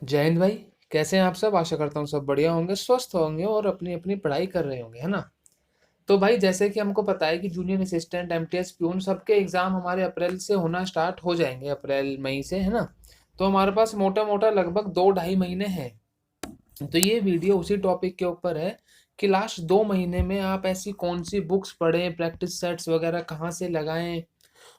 जय हिंद भाई। कैसे हैं आप सब? आशा करता हूँ सब बढ़िया होंगे, स्वस्थ होंगे और अपनी अपनी पढ़ाई कर रहे होंगे, है ना। तो भाई जैसे कि हमको पता है कि जूनियर असिस्टेंट, एमटीएस, प्यून सबके एग्जाम हमारे अप्रैल से होना स्टार्ट हो जाएंगे, अप्रैल मई से, है ना। तो हमारे पास मोटा मोटा लगभग 2 ढाई महीने हैं। तो ये वीडियो उसी टॉपिक के ऊपर है कि लास्ट 2 महीने में आप ऐसी कौन सी बुक्स पढ़ें, प्रैक्टिस सेट्स वगैरह कहाँ से लगाएं।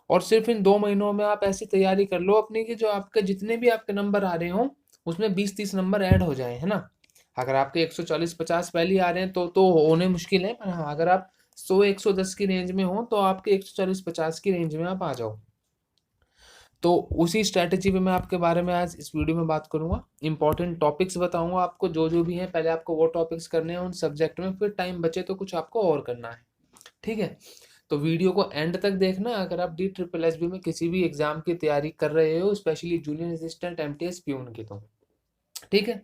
और सिर्फ इन 2 महीनों में आप ऐसी तैयारी कर लो अपनी कि जो आपके जितने भी आपके नंबर आ रहे हो उसमें 20-30 नंबर ऐड हो जाए, है ना। अगर आपके 140-50 पहले ही आ रहे हैं तो होने मुश्किल है, पर हाँ अगर आप 100-110 की रेंज में हो तो आपके 140-50 की रेंज में आप आ जाओ। तो उसी स्ट्रैटेजी पे मैं आपके बारे में आज इस वीडियो में बात करूंगा। इंपॉर्टेंट टॉपिक्स बताऊंगा आपको, जो जो भी हैं पहले आपको वो टॉपिक्स करने हैं उन सब्जेक्ट में, फिर टाइम बचे तो कुछ आपको और करना है। ठीक है। तो वीडियो को एंड तक देखना अगर आप डी ट्रिपल एस बी में किसी भी एग्जाम की तैयारी कर रहे हो, specially junior assistant, MTS, peon की। तो ठीक है,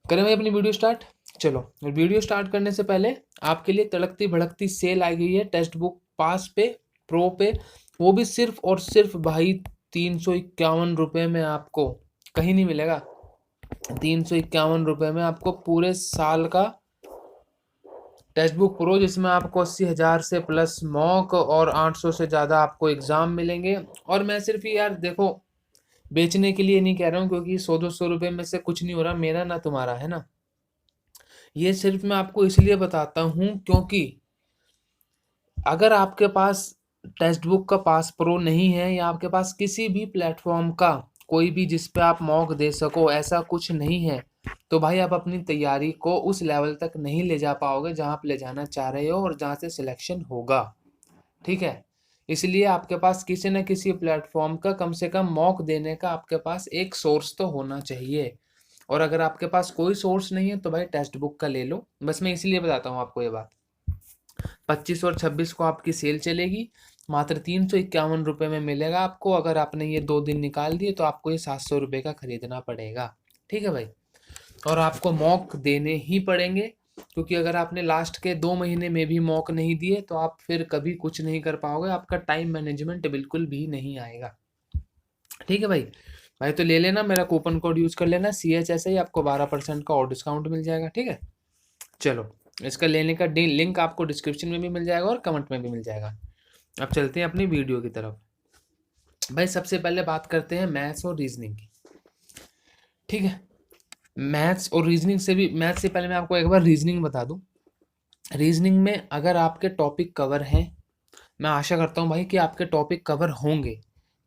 करें भाई अपनी वीडियो स्टार्ट। चलो, वीडियो स्टार्ट करने से पहले आपके लिए तड़कती भड़कती सेल आई गई है टेक्स्ट बुक पास पे, प्रो पे। वो भी सिर्फ और सिर्फ भाई 351 रुपये में आपको कहीं नहीं मिलेगा। 351 रुपये में आपको पूरे साल का टेक्स्ट बुक प्रो, जिसमें आपको 80,000 से प्लस मॉक और 800 से ज़्यादा आपको एग्ज़ाम मिलेंगे। और मैं सिर्फ ये यार देखो, बेचने के लिए नहीं कह रहा हूँ, क्योंकि 100-200 रुपये में से कुछ नहीं हो रहा, मेरा ना तुम्हारा, है ना। ये सिर्फ मैं आपको इसलिए बताता हूँ क्योंकि अगर आपके पास टेक्स्ट बुक का पास प्रो नहीं है, या आपके पास किसी भी प्लेटफॉर्म का कोई भी जिस पे आप मॉक दे सको, ऐसा कुछ नहीं है, तो भाई आप अपनी तैयारी को उस लेवल तक नहीं ले जा पाओगे जहाँ आप ले जाना चाह रहे हो और जहाँ से सिलेक्शन होगा। ठीक है। इसलिए आपके पास किसी न किसी प्लेटफॉर्म का कम से कम मॉक देने का आपके पास एक सोर्स तो होना चाहिए। और अगर आपके पास कोई सोर्स नहीं है तो भाई टेक्स्ट बुक का ले लो। बस मैं इसलिए बताता हूँ आपको ये बात। 25 और 26 को आपकी सेल चलेगी, मात्र 351 रुपये में मिलेगा आपको। अगर आपने ये 2 दिन निकाल दिए तो आपको ये 700 रुपये का खरीदना पड़ेगा। ठीक है भाई। और आपको मॉक देने ही पड़ेंगे, क्योंकि अगर आपने लास्ट के 2 महीने में भी मॉक नहीं दिए तो आप फिर कभी कुछ नहीं कर पाओगे, आपका टाइम मैनेजमेंट बिल्कुल भी नहीं आएगा। ठीक है भाई। भाई तो ले लेना, मेरा कूपन कोड यूज कर लेना CHSI, आपको 12% का और डिस्काउंट मिल जाएगा। ठीक है। चलो, इसका लेने का लिंक आपको डिस्क्रिप्शन में भी मिल जाएगा और कमेंट में भी मिल जाएगा। अब चलते हैं अपनी वीडियो की तरफ। भाई सबसे पहले बात करते हैं मैथ्स और रीजनिंग की। ठीक है। मैथ्स से पहले मैं आपको एक बार रीजनिंग बता दूं। रीजनिंग में अगर आपके टॉपिक कवर हैं, मैं आशा करता हूँ भाई कि आपके टॉपिक कवर होंगे,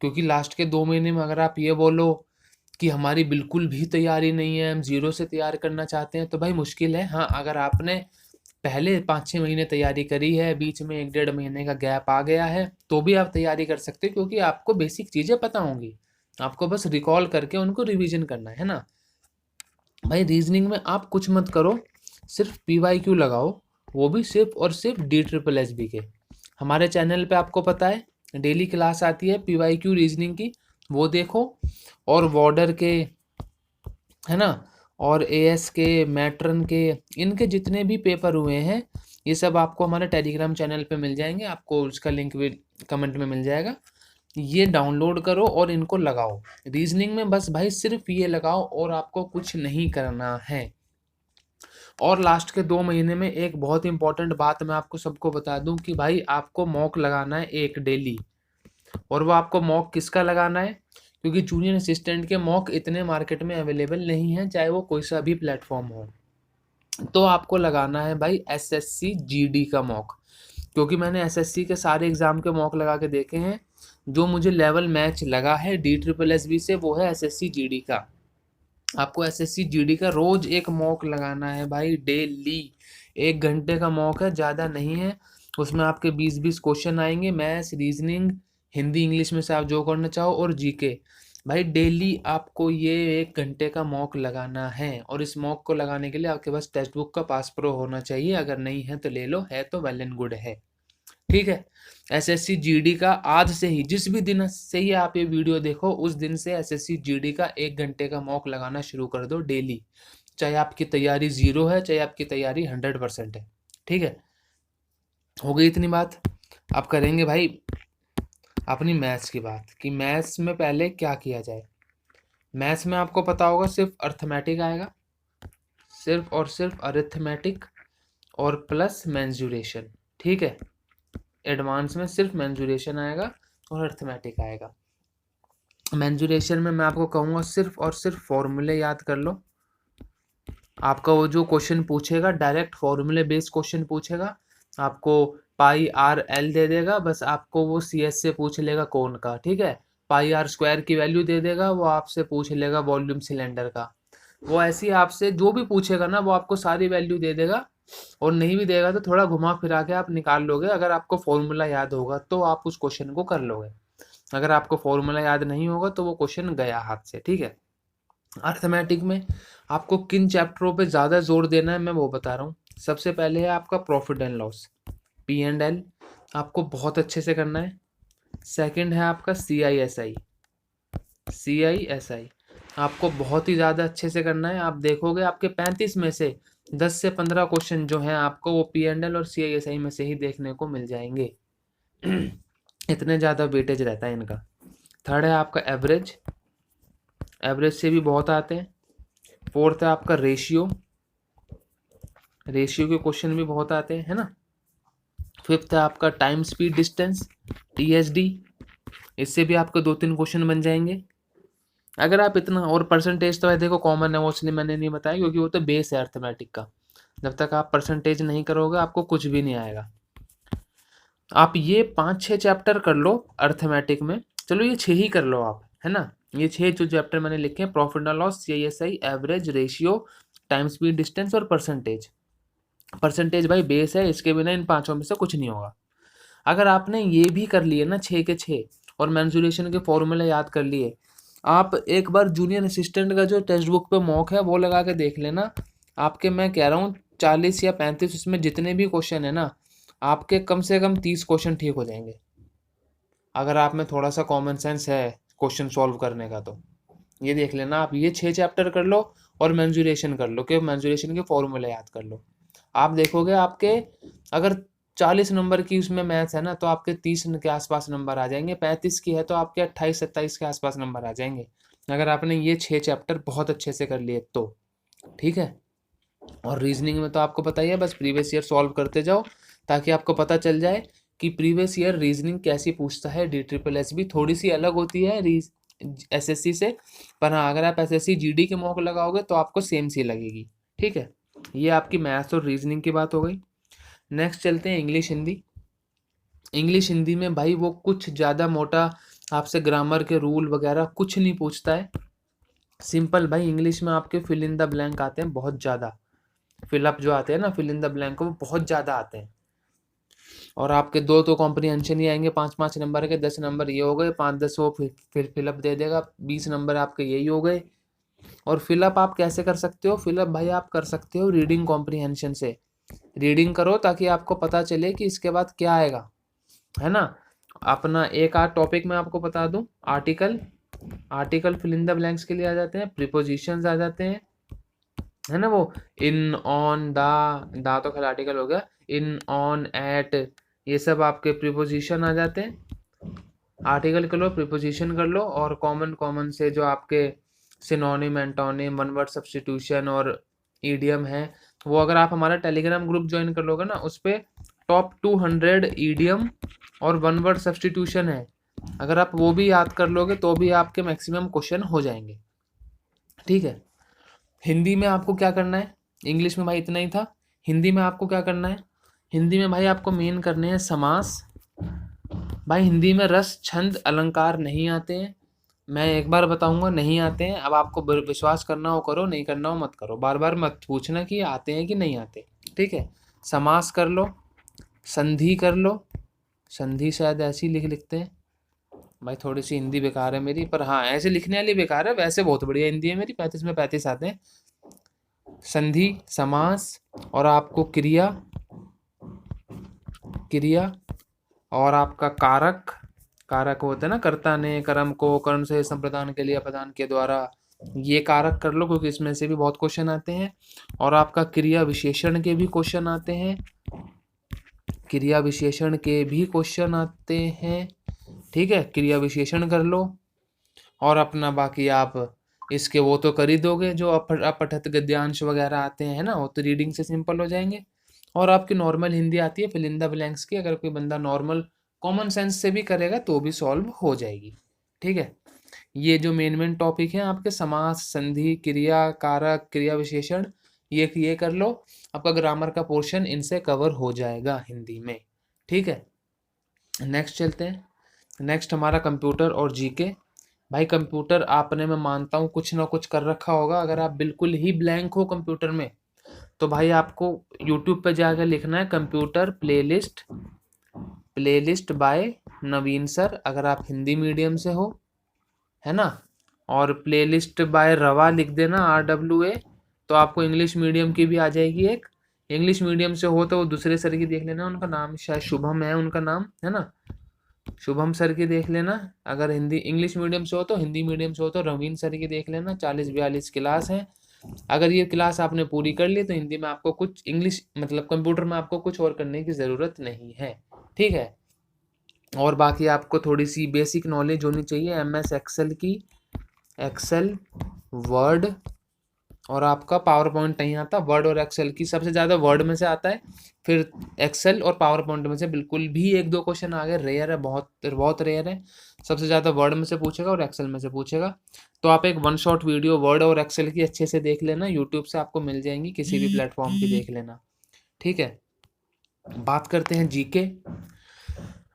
क्योंकि लास्ट के 2 महीने में अगर आप ये बोलो कि हमारी बिल्कुल भी तैयारी नहीं है, हम जीरो से तैयार करना चाहते हैं, तो भाई मुश्किल है। हाँ, अगर आपने पहले 5-6 महीने तैयारी करी है, बीच में 1-1.5 महीने का गैप आ गया है, तो भी आप तैयारी कर सकते हो, क्योंकि आपको बेसिक चीज़ें पता होंगी। आपको बस रिकॉल करके उनको रिवीजन करना है ना। भाई रीजनिंग में आप कुछ मत करो, सिर्फ PYQ लगाओ, वो भी सिर्फ और सिर्फ DSSB के। हमारे चैनल पे आपको पता है डेली क्लास आती है PYQ रीजनिंग की, वो देखो। और बॉर्डर के, है ना, और AS के, मैट्रन के, इनके जितने भी पेपर हुए हैं ये सब आपको हमारे टेलीग्राम चैनल पे मिल जाएंगे, आपको उसका लिंक भी कमेंट में मिल जाएगा। ये डाउनलोड करो और इनको लगाओ। रीजनिंग में बस भाई सिर्फ ये लगाओ और आपको कुछ नहीं करना है। और लास्ट के 2 महीने में एक बहुत इंपॉर्टेंट बात मैं आपको सबको बता दूं कि भाई आपको मॉक लगाना है एक डेली। और वो आपको मॉक किसका लगाना है, क्योंकि जूनियर असिस्टेंट के मॉक इतने मार्केट में अवेलेबल नहीं है, चाहे वो कोई सा भी प्लेटफॉर्म हो। तो आपको लगाना है भाई SSC GD का मॉक, क्योंकि मैंने SSC के सारे एग्जाम के मॉक लगा के देखे हैं। जो मुझे लेवल मैच लगा है DSSB से वो है SSC GD का। आपको SSC GD का रोज एक मॉक लगाना है भाई, डेली। 1 घंटे का मॉक है, ज़्यादा नहीं है। उसमें आपके 20-20 क्वेश्चन आएंगे, मैथ्स, रीजनिंग, हिंदी, इंग्लिश में से आप जो करना चाहो, और GK। भाई डेली आपको ये 1 घंटे का मॉक लगाना है। और इस मॉक को लगाने के लिए आपके पास टेक्स्ट बुक का पास प्रो होना चाहिए, अगर नहीं है तो ले लो, है तो वेल एंड गुड है। ठीक है। SSC GD का आज से ही, जिस भी दिन से ही आप ये वीडियो देखो उस दिन से SSC GD का 1 घंटे का मॉक लगाना शुरू कर दो डेली। चाहे आपकी तैयारी 0 है, चाहे आपकी तैयारी 100% है। ठीक है। हो गई इतनी बात। अब करेंगे भाई अपनी मैथ्स की बात, कि मैथ्स में पहले क्या किया जाए। मैथ्स में आपको पता होगा सिर्फ अर्थमेटिक आएगा, सिर्फ और सिर्फ अरिथमेटिक और प्लस मेंसुरेशन, ठीक है। एडवांस में सिर्फ मेंसुरेशन आएगा और अर्थमेटिक आएगा। मेंसुरेशन में मैं आपको कहूँगा सिर्फ और सिर्फ फॉर्मूले याद कर लो। आपका वो जो क्वेश्चन पूछेगा डायरेक्ट फॉर्मूले बेस्ड क्वेश्चन पूछेगा, आपको पाई आर एल दे देगा, बस आपको वो सी एस से पूछ लेगा कोण का, ठीक है। पाई आर स्क्वायर की वैल्यू दे देगा, वो आपसे पूछ लेगा वॉल्यूम सिलेंडर का। वो ऐसे ही आपसे जो भी पूछेगा ना वो आपको सारी वैल्यू दे देगा, और नहीं भी देगा तो थोड़ा घुमा फिरा के आप निकाल लोगे। अगर आपको फॉर्मूला याद होगा तो आप उस क्वेश्चन को कर लोगे, अगर आपको फॉर्मूला याद नहीं होगा तो वो क्वेश्चन गया हाथ से, ठीक है। अर्थमेटिक में आपको किन चैप्टरों पे ज़्यादा जोर देना है मैं वो बता रहा हूँ। सबसे पहले है आपका profit and loss, P and L, आपको बहुत अच्छे से करना है। सेकंड है आपका सी I S I, C I S I आपको बहुत ही ज़्यादा अच्छे से करना है। आप देखोगे आपके 35 में से 10 से 15 क्वेश्चन जो हैं आपको वो पी एंड एल और सी आई एस आई में से ही देखने को मिल जाएंगे। इतने ज़्यादा वेटेज रहता है इनका। थर्ड है आपका एवरेज, एवरेज से भी बहुत आते हैं। फोर्थ है आपका रेशियो, रेशियो के क्वेश्चन भी बहुत आते हैं, है ना। फिफ्थ है आपका टाइम स्पीड डिस्टेंस, टीएसडी, इससे भी आपको 2-3 क्वेश्चन बन जाएंगे अगर आप इतना। और परसेंटेज तो है देखो कॉमन है, वो इसलिए मैंने नहीं बताया क्योंकि वो तो बेस है अर्थमेटिक का। जब तक आप परसेंटेज नहीं करोगे आपको कुछ भी नहीं आएगा। आप ये 5-6 चैप्टर कर लो अर्थमेटिक में, चलो ये 6 ही कर लो आप, है ना। ये 6 जो चैप्टर मैंने लिखे हैं, profit and loss, CI SI, average, ratio, time speed distance और परसेंटेज। परसेंटेज भाई बेस है, इसके बिना इन 5 में से कुछ नहीं होगा। अगर आपने ये भी कर लिए ना 6 के 6 और मेंसुरेशन के फॉर्मूले याद कर लिए, आप एक बार जूनियर असिस्टेंट का जो टेक्स्ट बुक पे मॉक है वो लगा के देख लेना। आपके मैं कह रहा हूँ 40 या 35 उसमें जितने भी क्वेश्चन है ना, आपके कम से कम 30 क्वेश्चन ठीक हो जाएंगे अगर आप में थोड़ा सा कॉमन सेंस है क्वेश्चन सॉल्व करने का। तो ये देख लेना, आप ये 6 चैप्टर कर लो और मेंसुरेशन कर लो, कि मेंसुरेशन के फॉर्मूले याद कर लो। आप देखोगे आपके अगर 40 नंबर की उसमें मैथ्स है ना तो आपके 30 के आसपास नंबर आ जाएंगे, 35 की है तो आपके 28-27 के आसपास नंबर आ जाएंगे अगर आपने ये 6 चैप्टर बहुत अच्छे से कर लिए तो, ठीक है। और रीजनिंग में तो आपको पता ही है, बस प्रीवियस ईयर सॉल्व करते जाओ ताकि आपको पता चल जाए कि प्रीवियस ईयर रीजनिंग कैसी पूछता है। डी ट्रिपल एस भी थोड़ी सी अलग होती है एसएससी से, पर हाँ अगर आप एसएससी जीडी के मॉक लगाओगे तो आपको सेम सी लगेगी, ठीक है। ये आपकी मैथ्स और रीजनिंग की बात हो गई। नेक्स्ट चलते हैं इंग्लिश हिंदी। इंग्लिश हिंदी में भाई वो कुछ ज़्यादा मोटा आपसे ग्रामर के रूल वगैरह कुछ नहीं पूछता है। सिंपल भाई इंग्लिश में आपके फिल इन द ब्लैंक आते हैं बहुत ज़्यादा, फिलअप जो आते हैं ना फिल इन द ब्लैंक वो बहुत ज़्यादा आते हैं। और आपके 2 तो कॉम्प्रीहेंशन ही आएंगे 5-5 नंबर के, 10 नंबर ये हो गए, 5-10 वो फिर फिलअप दे देगा, 20 नंबर आपके यही हो गए। और फिलअप आप कैसे कर सकते हो, फिलअप भाई आप कर सकते हो रीडिंग कॉम्प्रीहेंशन से। रीडिंग करो ताकि आपको पता चले कि इसके बाद क्या आएगा, है ना। अपना एक आध टॉपिक मैं आपको बता दूं, article, article fill in the blanks के लिए आ जाते हैं, प्रीपोजिशंस आ जाते हैं, है ना। वो इन, ऑन, दा तो खैर आर्टिकल हो गया, इन, ऑन, एट, ये सब आपके प्रीपोजिशन आ जाते हैं। आर्टिकल कर लो, प्रीपोजिशन कर लो, और कॉमन कॉमन से जो आपके synonym, antonym, one word substitution और ईडियम है, वो अगर आप हमारा टेलीग्राम ग्रुप ज्वाइन कर लोगे ना उस पर टॉप 200 ईडियम और वन वर्ड सब्स्टिट्यूशन है, अगर आप वो भी याद कर लोगे तो भी आपके मैक्सिमम क्वेश्चन हो जाएंगे, ठीक है। हिंदी में आपको क्या करना है, इंग्लिश में भाई इतना ही था, हिंदी में आपको क्या करना है। हिंदी में भाई आपको मेन करने हैं समास। भाई हिंदी में रस, छंद, अलंकार नहीं आते हैं, मैं एक बार बताऊंगा नहीं आते हैं। अब आपको विश्वास करना हो करो, नहीं करना हो मत करो, बार बार मत पूछना कि आते हैं कि नहीं आते, ठीक है। समास कर लो, संधि कर लो, संधि शायद ऐसी लिखते हैं, भाई थोड़ी सी हिंदी बेकार है मेरी, पर हाँ ऐसे लिखने वाली बेकार है, वैसे बहुत बढ़िया हिंदी है मेरी, 35 में 35 आते हैं। संधि, समास, और आपको क्रिया, क्रिया, और आपका कारक, कारक होता है ना, कर्ता ने कर्म को कर्म से संप्रदान के लिए प्रदान के द्वारा, ये कारक कर लो क्योंकि इसमें से भी बहुत क्वेश्चन आते हैं। और आपका क्रिया विशेषण के भी क्वेश्चन आते हैं, क्रिया विशेषण के भी क्वेश्चन आते हैं, ठीक है। क्रिया विशेषण कर लो, और अपना बाकी आप इसके वो तो कर ही दोगे, जो अपठित गद्यांश वगैरह आते हैं ना, वो तो रीडिंग से सिंपल हो जाएंगे। और आपकी नॉर्मल हिंदी आती है फिल इन द ब्लैंक्स की, अगर कोई बंदा नॉर्मल कॉमन सेंस से भी करेगा तो भी सॉल्व हो जाएगी। ठीक है, ये जो मेन मेन टॉपिक हैं आपके, समास, संधि, क्रिया, कारक, क्रिया विशेषण, ये कर लो। आपका ग्रामर का पोर्शन इनसे कवर हो जाएगा हिंदी में। ठीक है, नेक्स्ट चलते हैं। नेक्स्ट हमारा कंप्यूटर और जीके। भाई कंप्यूटर आपने, मैं मानता हूँ कुछ ना कुछ कर रखा होगा। अगर आप बिल्कुल ही ब्लैंक हो कंप्यूटर में, तो भाई आपको यूट्यूब पे जाकर लिखना है कंप्यूटर प्लेलिस्ट, प्लेलिस्ट बाय नवीन सर, अगर आप हिंदी मीडियम से हो, है ना। और प्लेलिस्ट बाय रवा लिख देना, RWA, तो आपको इंग्लिश मीडियम की भी आ जाएगी एक। इंग्लिश मीडियम से हो तो वो दूसरे सर की देख लेना, उनका नाम शायद शुभम है, उनका नाम है ना, शुभम सर की देख लेना। अगर हिंदी इंग्लिश मीडियम से हो तो, हिंदी मीडियम से हो तो रवीन सर की देख लेना। 40-42 क्लास है। अगर ये क्लास आपने पूरी कर ली तो हिंदी में आपको कुछ, इंग्लिश मतलब कंप्यूटर में आपको कुछ और करने की ज़रूरत नहीं है। ठीक है, और बाकी आपको थोड़ी सी बेसिक नॉलेज होनी चाहिए MS एक्सेल की, एक्सेल, वर्ड, और आपका पावर पॉइंट नहीं आता। वर्ड और एक्सेल की सबसे ज़्यादा वर्ड में से आता है, फिर एक्सेल और पावर पॉइंट में से बिल्कुल भी 1-2 क्वेश्चन आ गए, रेयर है, बहुत बहुत रेयर है। सबसे ज़्यादा वर्ड में से पूछेगा और एक्सेल में से पूछेगा। तो आप एक 1 शॉट वीडियो वर्ड और एक्सेल की अच्छे से देख लेना, यूट्यूब से आपको मिल जाएंगी, किसी भी प्लेटफॉर्म की देख लेना। ठीक है, बात करते हैं जीके।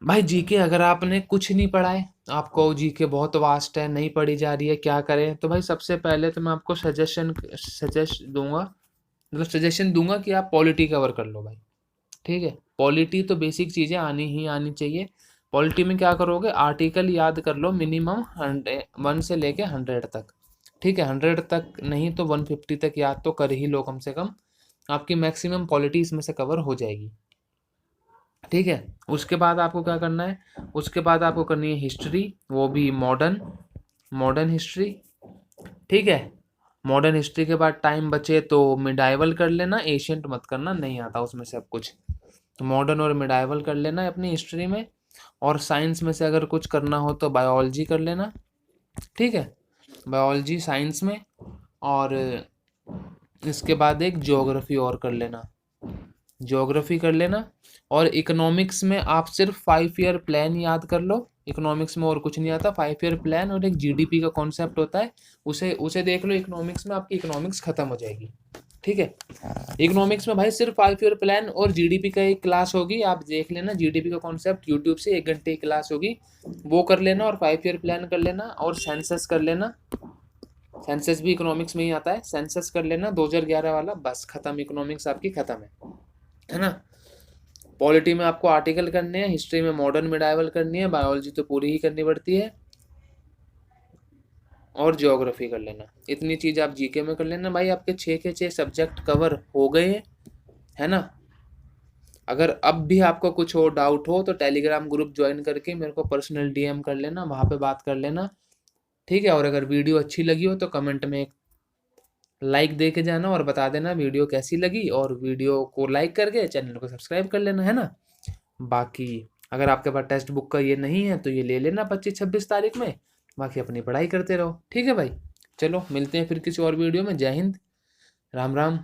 भाई जीके अगर आपने कुछ नहीं पढ़ा है, आपको जीके बहुत वास्ट है, नहीं पढ़ी जा रही है, क्या करें, तो भाई सबसे पहले तो मैं आपको सजेशन दूंगा कि आप पॉलिटी कवर कर लो भाई। ठीक है, पॉलिटी तो बेसिक चीज़ें आनी ही आनी चाहिए। पॉलिटी में क्या करोगे, आर्टिकल याद कर लो मिनिमम 100 से लेके 100 तक। ठीक है, 100 तक नहीं तो 150 तक याद तो कर ही लो कम से कम, आपकी मैक्सिमम पॉलिटी इसमें से कवर हो जाएगी। ठीक है, उसके बाद आपको क्या करना है, उसके बाद आपको करनी है हिस्ट्री, वो भी मॉडर्न, मॉडर्न हिस्ट्री। ठीक है, मॉडर्न हिस्ट्री के बाद टाइम बचे तो मिडाइवल कर लेना, एशियंट मत करना, नहीं आता उसमें से अब कुछ, तो मॉडर्न और मिडाइवल कर लेना है अपनी हिस्ट्री में। और साइंस में से अगर कुछ करना हो तो बायोलॉजी कर लेना। ठीक है, बायोलॉजी साइंस में, और इसके बाद एक ज्योग्राफी और कर लेना, ज्योग्राफी कर लेना। और इकोनॉमिक्स में आप सिर्फ 5 ईयर प्लान याद कर लो, इकोनॉमिक्स में और कुछ नहीं आता। 5 ईयर प्लान और एक GDP का कॉन्सेप्ट होता है, उसे उसे देख लो इकोनॉमिक्स में, आपकी इकोनॉमिक्स खत्म हो जाएगी। ठीक है, इकोनॉमिक्स में भाई सिर्फ 5 ईयर प्लान और GDP का एक क्लास होगी, आप देख लेना, GDP का कॉन्सेप्ट यूट्यूब से 1 घंटे की क्लास होगी, वो कर लेना, और 5 ईयर प्लान कर लेना, और सेंसस कर लेना। सेंसस भी इकोनॉमिक्स में ही आता है, सेंसस कर लेना 2011 वाला, बस खत्म, इकोनॉमिक्स आपकी खत्म है ना। पॉलिटी में आपको आर्टिकल करने हैं, हिस्ट्री में मॉडर्न मिडाइवल करनी है, बायोलॉजी तो पूरी ही करनी पड़ती है, और ज्योग्राफी कर लेना। इतनी चीज़ आप जीके में कर लेना भाई, आपके 6 के 6 सब्जेक्ट कवर हो गए हैं, है ना। अगर अब भी आपको कुछ और डाउट हो तो टेलीग्राम ग्रुप ज्वाइन करके मेरे को पर्सनल DM कर लेना, वहाँ पे बात कर लेना। ठीक है, और अगर वीडियो अच्छी लगी हो तो कमेंट में एक लाइक दे के जाना और बता देना वीडियो कैसी लगी, और वीडियो को लाइक करके चैनल को सब्सक्राइब कर लेना, है ना। बाकी अगर आपके पास टेक्स्ट बुक का ये नहीं है तो ये ले लेना 25-26 तारीख में, बाकी अपनी पढ़ाई करते रहो। ठीक है भाई, चलो मिलते हैं फिर किसी और वीडियो में। जय हिंद, राम राम।